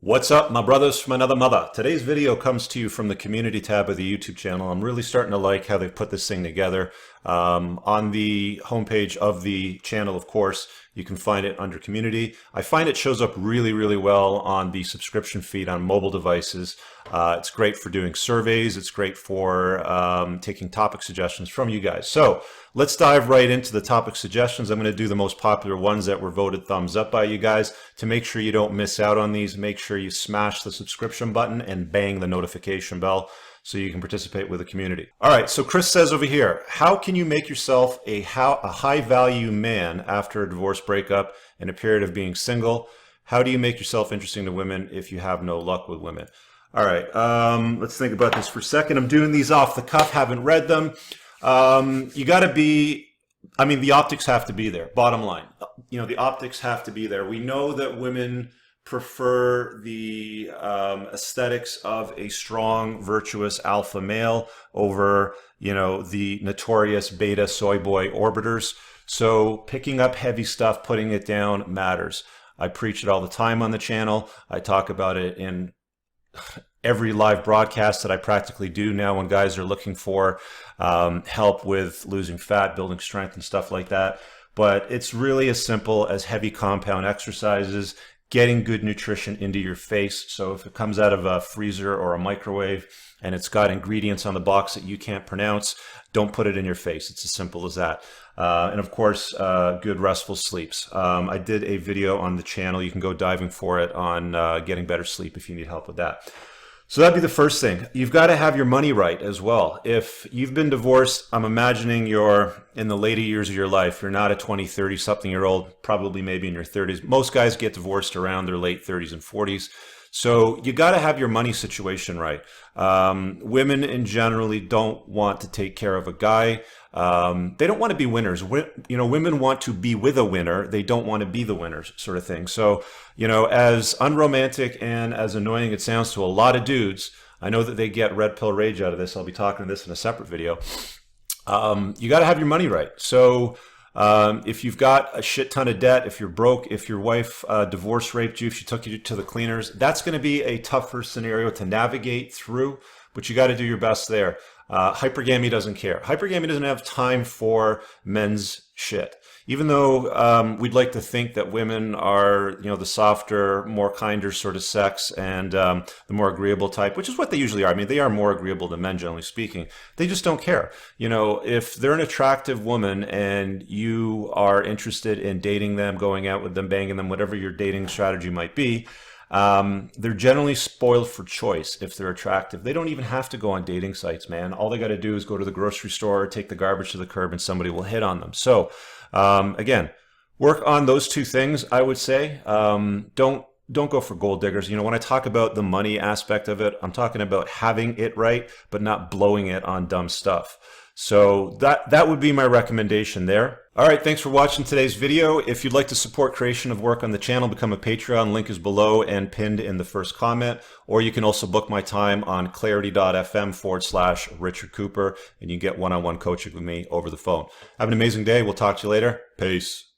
What's up, my brothers from another mother? Today's video comes to you from the community tab of the YouTube channel. I'm really starting to like how they've put this thing together. On the homepage of the channel, of course, you can find it under community. I find it shows up really well on the subscription feed on mobile devices. It's great for doing surveys. It's great for taking topic suggestions from you guys. So let's dive right into the topic suggestions. I'm going to do the most popular ones that were voted thumbs up by you guys. To make sure you don't miss out on these, make sure you smash the subscription button and bang the notification bell so you can participate with the community. All right, so Chris says over here, how can you make yourself a high-value man after a divorce breakup and a period of being single? How do you make yourself interesting to women if you have no luck with women? All right, let's think about this for a second. I'm doing these off the cuff, haven't read them. You got to be, I mean, the optics have to be there, bottom line. You know, the optics have to be there. We know that women prefer the aesthetics of a strong, virtuous alpha male over, you know, the notorious beta soy boy orbiters. So picking up heavy stuff, putting it down matters. I preach it all the time on the channel. I talk about it in every live broadcast that I practically do now when guys are looking for help with losing fat, building strength and stuff like that. But it's really as simple as heavy compound exercises, getting good nutrition into your face. So if it comes out of a freezer or a microwave and it's got ingredients on the box that you can't pronounce, don't put it in your face. It's as simple as that. And of course, good restful sleeps. I did a video on the channel. You can go diving for it on getting better sleep if you need help with that. So that'd be the first thing. You've got to have your money right as well. If you've been divorced, I'm imagining you're in the later years of your life. You're not a 20, 30 something year old, probably maybe in your 30s. Most guys get divorced around their late 30s and 40s. So you got to have your money situation right. Women in generally don't want to take care of a guy. They don't want to be winners. You know, women want to be with a winner. They don't want to be the winners, sort of thing. So, you know, as unromantic and as annoying it sounds to a lot of dudes, I know that they get red pill rage out of this. I'll be talking to this in a separate video. You got to have your money right. So if you've got a shit ton of debt, if you're broke, if your wife divorce raped you, if she took you to the cleaners, that's going to be a tougher scenario to navigate through, but you got to do your best there. Hypergamy doesn't care. Hypergamy doesn't have time for men's shit. Even though we'd like to think that women are, you know, the softer, more kinder sort of sex and the more agreeable type, which is what they usually are. I mean, they are more agreeable than men, generally speaking. They just don't care. You know, if they're an attractive woman and you are interested in dating them, going out with them, banging them, whatever your dating strategy might be, they're generally spoiled for choice if they're attractive. They don't even have to go on dating sites, man. All they got to do is go to the grocery store, take the garbage to the curb, and somebody will hit on them. So, again, work on those two things, I would say. Don't go for gold diggers. You know, when I talk about the money aspect of it, I'm talking about having it right, but not blowing it on dumb stuff. So that would be my recommendation there. All right, thanks for watching today's video. If you'd like to support creation of work on the channel, become a Patreon. Link is below and pinned in the first comment. Or you can also book my time on clarity.fm/Richard Cooper, and you can get one-on-one coaching with me over the phone. Have an amazing day. We'll talk to you later. Peace.